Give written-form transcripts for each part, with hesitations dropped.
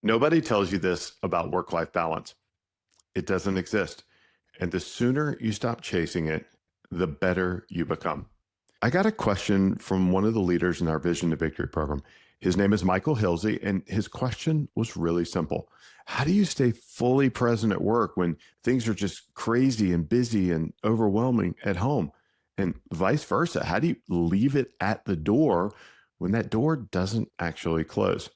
Nobody tells you this about work-life balance. It doesn't exist. And the sooner you stop chasing it, the better you become. I got a question from one of the leaders in our Vision to Victory program. His name is Michael Hilsey, and his question was really simple. How do you stay fully present at work when things are just crazy and busy and overwhelming at home? And vice versa. How do you leave it at the door when that door doesn't actually close?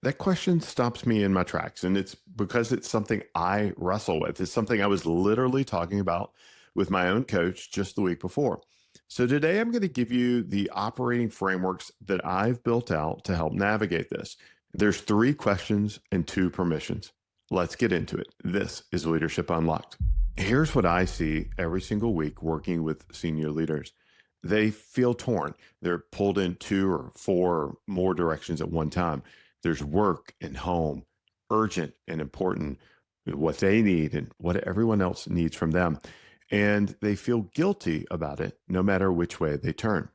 That question stops me in my tracks, and it's because it's something I wrestle with. It's something I was literally talking about with my own coach just the week before. So today I'm going to give you the operating frameworks that I've built out to help navigate this. There's 3 questions and 2 permissions. Let's get into it. This is Leadership Unlocked. Here's what I see every single week working with senior leaders. They feel torn. They're pulled in 2 or 4 or more directions at one time. There's work and home, urgent and important, what they need and what everyone else needs from them. And they feel guilty about it no matter which way they turn.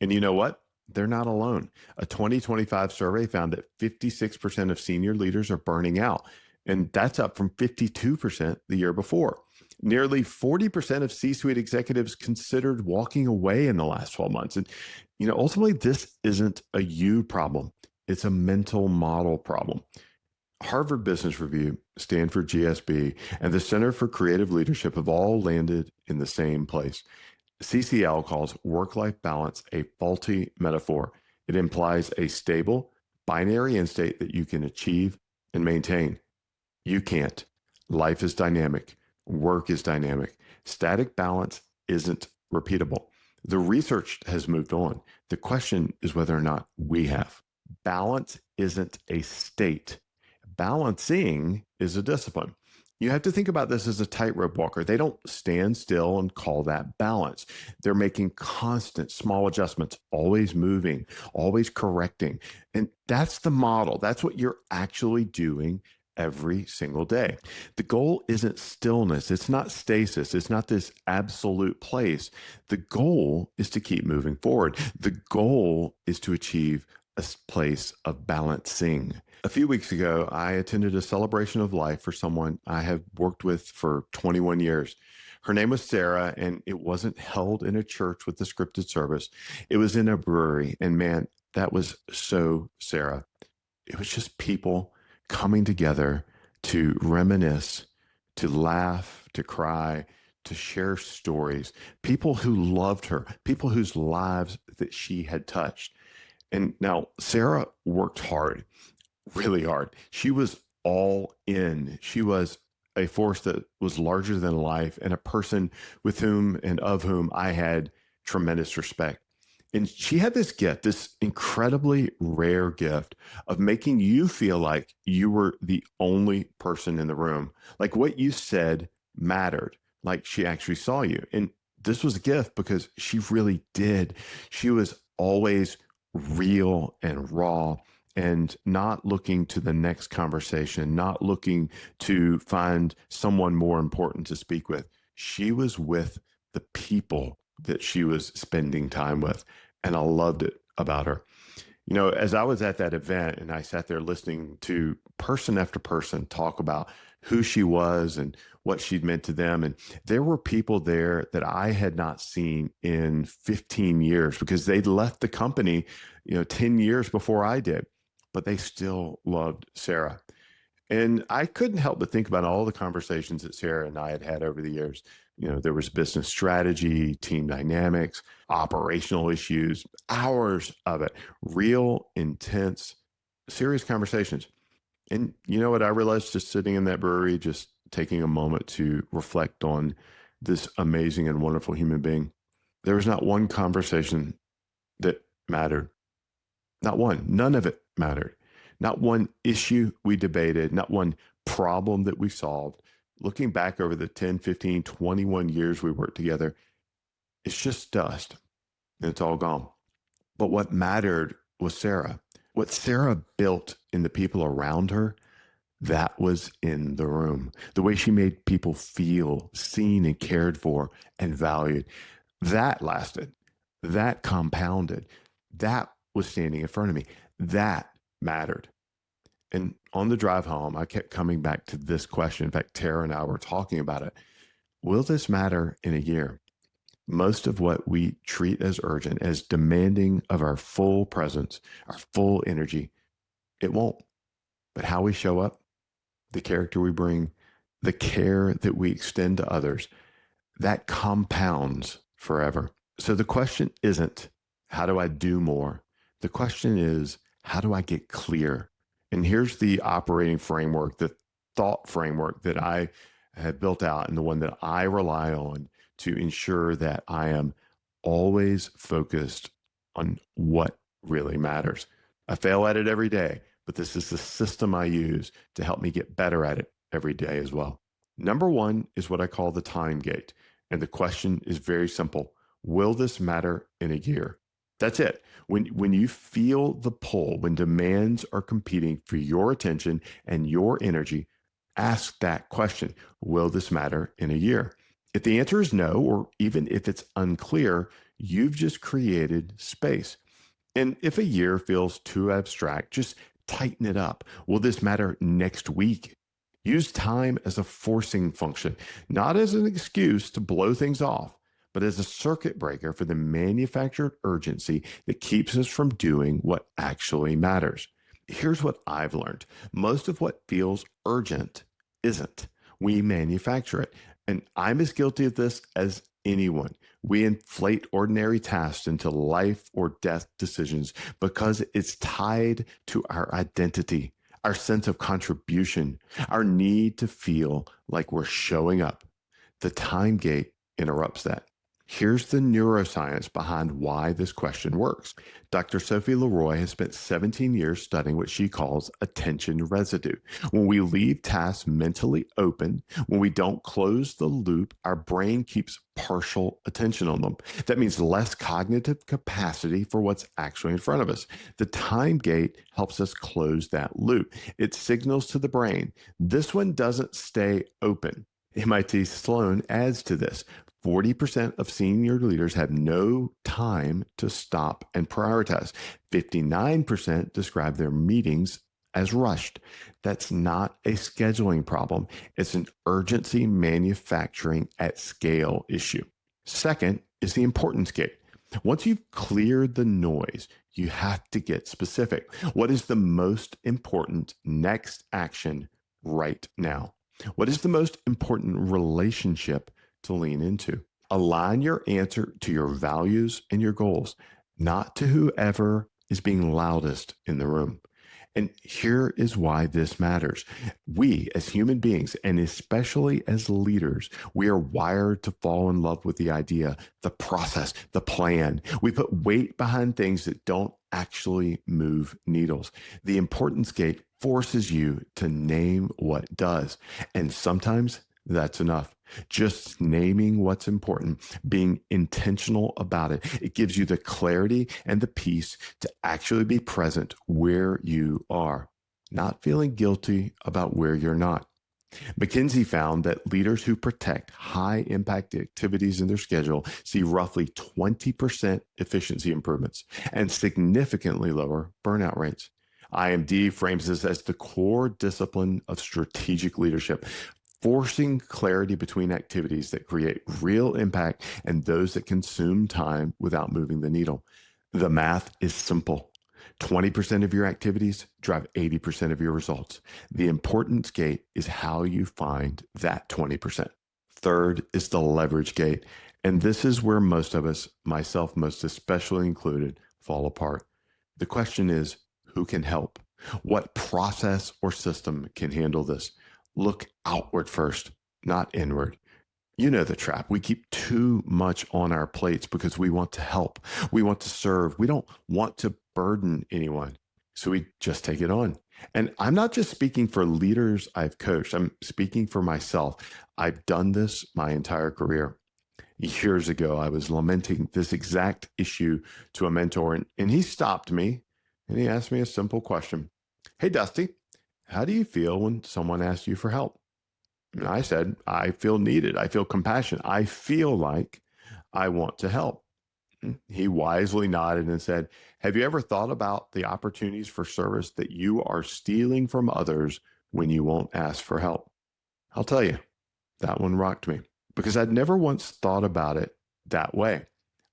And you know what? They're not alone. A 2025 survey found that 56% of senior leaders are burning out, and that's up from 52% the year before. Nearly 40% of C-suite executives considered walking away in the last 12 months. And, ultimately, this isn't a you problem. It's a mental model problem. Harvard Business Review, Stanford GSB, and the Center for Creative Leadership have all landed in the same place. CCL calls work-life balance a faulty metaphor. It implies a stable, binary end state that you can achieve and maintain. You can't. Life is dynamic. Work is dynamic. Static balance isn't repeatable. The research has moved on. The question is whether or not we have. Balance isn't a state. Balancing is a discipline. You have to think about this as a tightrope walker. They don't stand still and call that balance. They're making constant small adjustments, always moving, always correcting. And that's the model. That's what you're actually doing every single day. The goal isn't stillness. It's not stasis. It's not this absolute place. The goal is to keep moving forward. The goal is to achieve a place of balancing. A few weeks ago, I attended a celebration of life for someone I have worked with for 21 years. Her name was Sarah, and it wasn't held in a church with a scripted service. It was in a brewery, and man, that was so Sarah. It was just people coming together to reminisce, to laugh, to cry, to share stories, people who loved her, people whose lives that she had touched. And now Sarah worked hard, really hard. She was all in. She was a force that was larger than life and a person with whom and of whom I had tremendous respect. And she had this gift, this incredibly rare gift of making you feel like you were the only person in the room. Like what you said mattered, like she actually saw you. And this was a gift because she really did. She was always real and raw and not looking to the next conversation, not looking to find someone more important to speak with. She was with the people that she was spending time with. And I loved it about her. As I was at that event and I sat there listening to person after person talk about who she was and what she'd meant to them. And there were people there that I had not seen in 15 years because they'd left the company, 10 years before I did, but they still loved Sarah. And I couldn't help but think about all the conversations that Sarah and I had had over the years. There was business strategy, team dynamics, operational issues, hours of it, real, intense, serious conversations. And you know what I realized just sitting in that brewery, just taking a moment to reflect on this amazing and wonderful human being? There was not one conversation that mattered. Not one. None of it mattered. Not one issue we debated, not one problem that we solved. Looking back over the 10, 15, 21 years we worked together, it's just dust and it's all gone. But what mattered was Sarah. What Sarah built in the people around her, that was in the room. The way she made people feel seen and cared for and valued, that lasted. That compounded. That was standing in front of me. That mattered. And on the drive home, I kept coming back to this question. In fact, Tara and I were talking about it. Will this matter in a year? Most of what we treat as urgent, as demanding of our full presence, our full energy, it won't. But how we show up, the character we bring, the care that we extend to others, that compounds forever. So the question isn't, how do I do more? The question is, how do I get clear? And here's the operating framework, the thought framework that I have built out and the one that I rely on to ensure that I am always focused on what really matters. I fail at it every day, but this is the system I use to help me get better at it every day as well. Number one is what I call the time gate. And the question is very simple. Will this matter in a year? That's it. When you feel the pull, when demands are competing for your attention and your energy, ask that question. Will this matter in a year? If the answer is no, or even if it's unclear, you've just created space. And if a year feels too abstract, just tighten it up. Will this matter next week? Use time as a forcing function, not as an excuse to blow things off, but as a circuit breaker for the manufactured urgency that keeps us from doing what actually matters. Here's what I've learned. Most of what feels urgent isn't. We manufacture it. And I'm as guilty of this as anyone. We inflate ordinary tasks into life or death decisions because it's tied to our identity, our sense of contribution, our need to feel like we're showing up. The time gate interrupts that. Here's the neuroscience behind why this question works. Dr. Sophie Leroy has spent 17 years studying what she calls attention residue. When we leave tasks mentally open, when we don't close the loop, our brain keeps partial attention on them. That means less cognitive capacity for what's actually in front of us. The time gate helps us close that loop. It signals to the brain, this one doesn't stay open. MIT Sloan adds to this. 40% of senior leaders have no time to stop and prioritize. 59% describe their meetings as rushed. That's not a scheduling problem. It's an urgency manufacturing at scale issue. Second is the importance gate. Once you've cleared the noise, you have to get specific. What is the most important next action right now? What is the most important relationship to lean into? Align your answer to your values and your goals, not to whoever is being loudest in the room. And here is why this matters. We, as human beings, and especially as leaders, we are wired to fall in love with the idea, the process, the plan. We put weight behind things that don't actually move needles. The importance gate forces you to name what does. And sometimes that's enough. Just naming what's important, being intentional about it. It gives you the clarity and the peace to actually be present where you are, not feeling guilty about where you're not. McKinsey found that leaders who protect high impact activities in their schedule see roughly 20% efficiency improvements and significantly lower burnout rates. IMD frames this as the core discipline of strategic leadership, forcing clarity between activities that create real impact and those that consume time without moving the needle. The math is simple. 20% of your activities drive 80% of your results. The importance gate is how you find that 20%. Third is the leverage gate. And this is where most of us, myself most especially included, fall apart. The question is, who can help? What process or system can handle this? Look outward first, not inward. You know the trap. We keep too much on our plates because we want to help. We want to serve. We don't want to burden anyone. So we just take it on. And I'm not just speaking for leaders I've coached. I'm speaking for myself. I've done this my entire career. Years ago, I was lamenting this exact issue to a mentor, and he stopped me and he asked me a simple question. Hey, Dusty, how do you feel when someone asks you for help? And I said, I feel needed. I feel compassion. I feel like I want to help. He wisely nodded and said, "Have you ever thought about the opportunities for service that you are stealing from others when you won't ask for help?" I'll tell you, that one rocked me because I'd never once thought about it that way.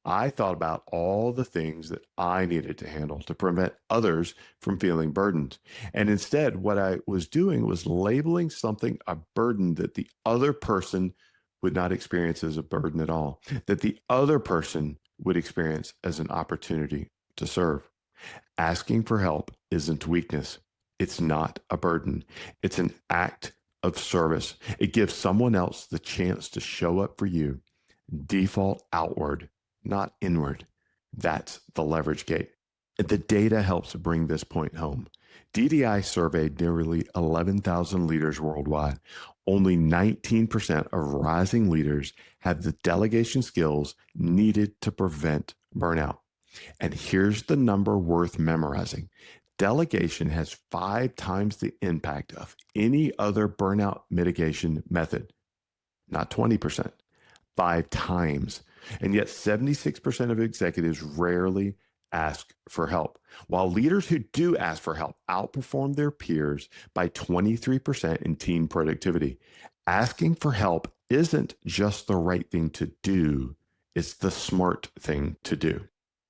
I thought about all the things that I needed to handle to prevent others from feeling burdened. And instead, what I was doing was labeling something a burden that the other person would not experience as a burden at all, that the other person would experience as an opportunity to serve. Asking for help isn't weakness. It's not a burden. It's an act of service. It gives someone else the chance to show up for you. Default outward, not inward. That's the leverage gate. The data helps bring this point home. DDI surveyed nearly 11,000 leaders worldwide. Only 19% of rising leaders have the delegation skills needed to prevent burnout. And here's the number worth memorizing. Delegation has 5 times the impact of any other burnout mitigation method, not 20%, 5 times. And yet 76% of executives rarely ask for help, while leaders who do ask for help outperform their peers by 23% in team productivity. Asking for help isn't just the right thing to do, it's the smart thing to do.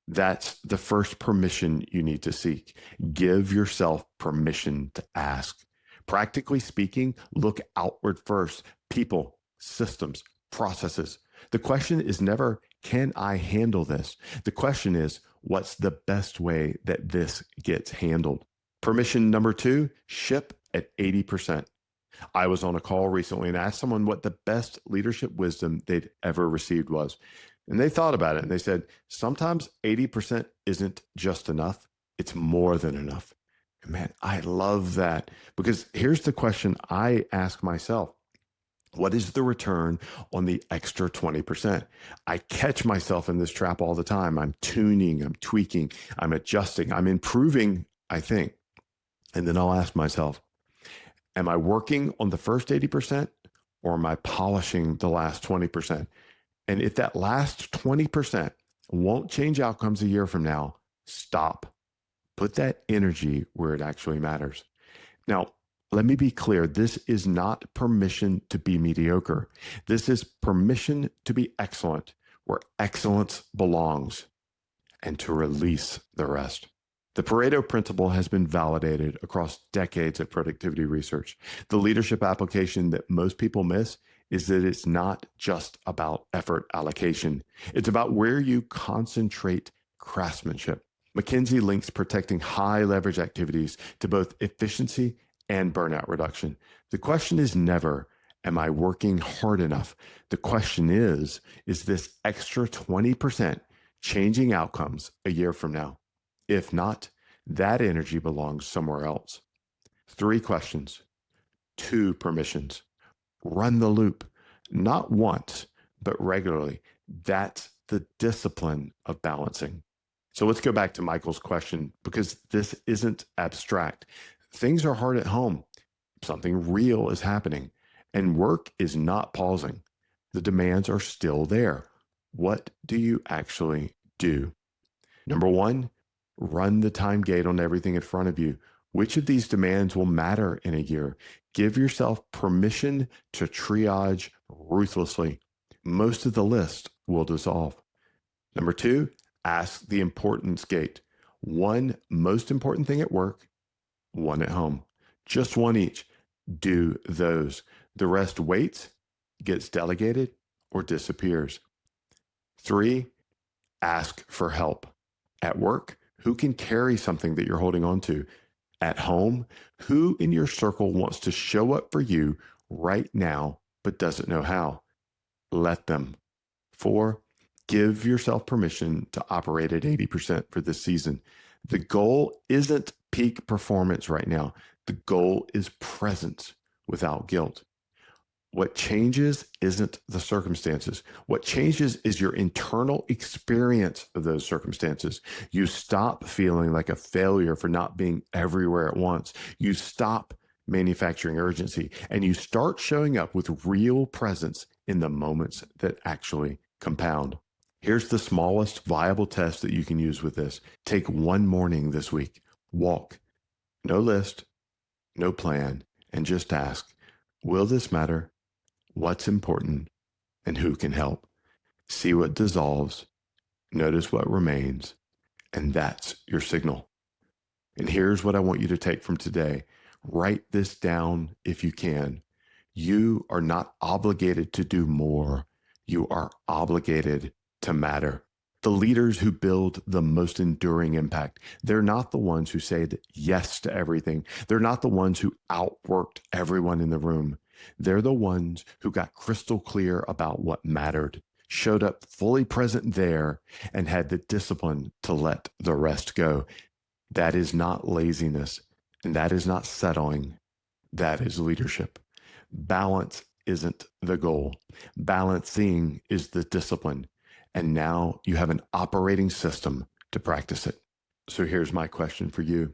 That's the first permission you need to seek. Give yourself permission to ask. Practically speaking, look outward first. People, systems, processes. The question is never, can I handle this? The question is, what's the best way that this gets handled? Permission number 2, ship at 80%. I was on a call recently and asked someone what the best leadership wisdom they'd ever received was. And they thought about it and they said, sometimes 80% isn't just enough, it's more than enough. And man, I love that because here's the question I ask myself. What is the return on the extra 20%? I catch myself in this trap all the time. I'm tuning, I'm tweaking, I'm adjusting, I'm improving, I think. And then I'll ask myself, am I working on the first 80% or am I polishing the last 20%? And if that last 20% won't change outcomes a year from now, stop. Put that energy where it actually matters. Now, let me be clear. This is not permission to be mediocre. This is permission to be excellent where excellence belongs and to release the rest. The Pareto principle has been validated across decades of productivity research. The leadership application that most people miss is that it's not just about effort allocation. It's about where you concentrate craftsmanship. McKinsey links protecting high leverage activities to both efficiency and burnout reduction. The question is never, am I working hard enough? The question is this extra 20% changing outcomes a year from now? If not, that energy belongs somewhere else. 3 questions, 2 permissions. Run the loop, not once, but regularly. That's the discipline of balancing. So let's go back to Michael's question because this isn't abstract. Things are hard at home. Something real is happening, and work is not pausing. The demands are still there. What do you actually do? Number 1, run the time gate on everything in front of you. Which of these demands will matter in a year? Give yourself permission to triage ruthlessly. Most of the list will dissolve. Number 2, ask the importance gate. 1 most important thing at work, 1 at home. Just 1 each. Do those. The rest waits, gets delegated, or disappears. 3, ask for help. At work, who can carry something that you're holding on to? At home, who in your circle wants to show up for you right now but doesn't know how? Let them. 4, give yourself permission to operate at 80% for this season. The goal isn't peak performance right now. The goal is presence without guilt. What changes isn't the circumstances. What changes is your internal experience of those circumstances. You stop feeling like a failure for not being everywhere at once. You stop manufacturing urgency and you start showing up with real presence in the moments that actually compound. Here's the smallest viable test that you can use with this. Take one morning this week, walk, no list, no plan, and just ask, will this matter? What's important? And who can help? See what dissolves, notice what remains, and that's your signal. And here's what I want you to take from today. Write this down if you can. You are not obligated to do more. You are obligated to matter. The leaders who build the most enduring impact, they're not the ones who said yes to everything. They're not the ones who outworked everyone in the room. They're the ones who got crystal clear about what mattered, showed up fully present there, and had the discipline to let the rest go. That is not laziness, and that is not settling. That is leadership. Balance isn't the goal. Balancing is the discipline. And now you have an operating system to practice it. So here's my question for you.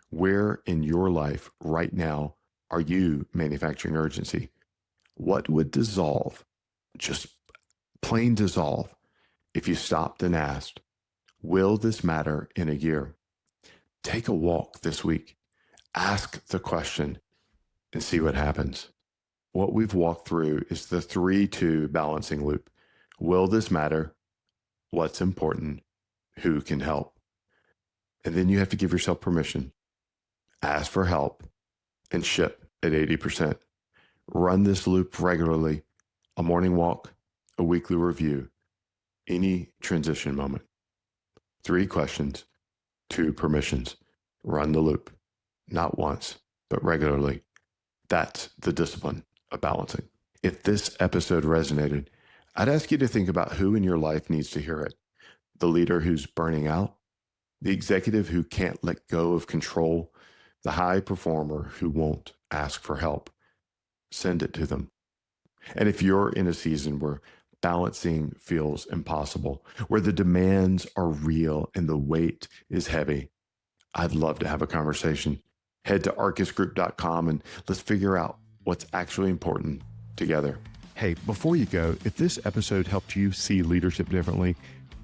Where in your life right now are you manufacturing urgency? What would dissolve, just plain dissolve, if you stopped and asked, will this matter in a year? Take a walk this week. Ask the question and see what happens. What we've walked through is the 3-2 balancing loop. Will this matter? What's important? Who can help? And then you have to give yourself permission. Ask for help and ship at 80%. Run this loop regularly, a morning walk, a weekly review, any transition moment. 3 questions, 2 permissions. Run the loop, not once, but regularly. That's the discipline of balancing. If this episode resonated, I'd ask you to think about who in your life needs to hear it. The leader who's burning out, the executive who can't let go of control, the high performer who won't ask for help. Send it to them. And if you're in a season where balancing feels impossible, where the demands are real and the weight is heavy, I'd love to have a conversation. Head to arcusgroup.com and let's figure out what's actually important together. Hey, before you go, if this episode helped you see leadership differently,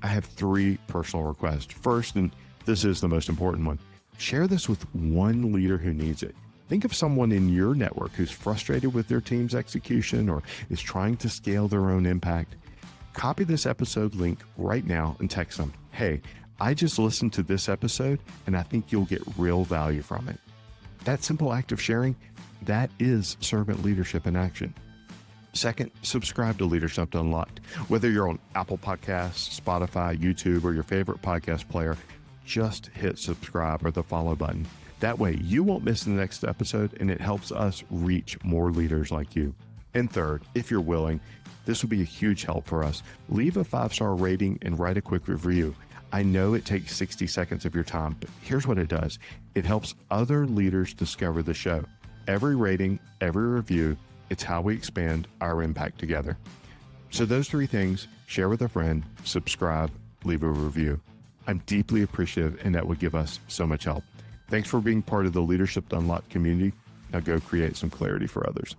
I have 3 personal requests. First, and this is the most important one, share this with one leader who needs it. Think of someone in your network who's frustrated with their team's execution or is trying to scale their own impact. Copy this episode link right now and text them, hey, I just listened to this episode and I think you'll get real value from it. That simple act of sharing, that is servant leadership in action. Second, subscribe to Leadership Unlocked. Whether you're on Apple Podcasts, Spotify, YouTube, or your favorite podcast player, just hit subscribe or the follow button. That way you won't miss the next episode and it helps us reach more leaders like you. And third, if you're willing, this would be a huge help for us. Leave a 5-star rating and write a quick review. I know it takes 60 seconds of your time, but here's what it does. It helps other leaders discover the show. Every rating, every review, it's how we expand our impact together. So those 3 things, share with a friend, subscribe, leave a review. I'm deeply appreciative and that would give us so much help. Thanks for being part of the Leadership Unlocked community. Now go create some clarity for others.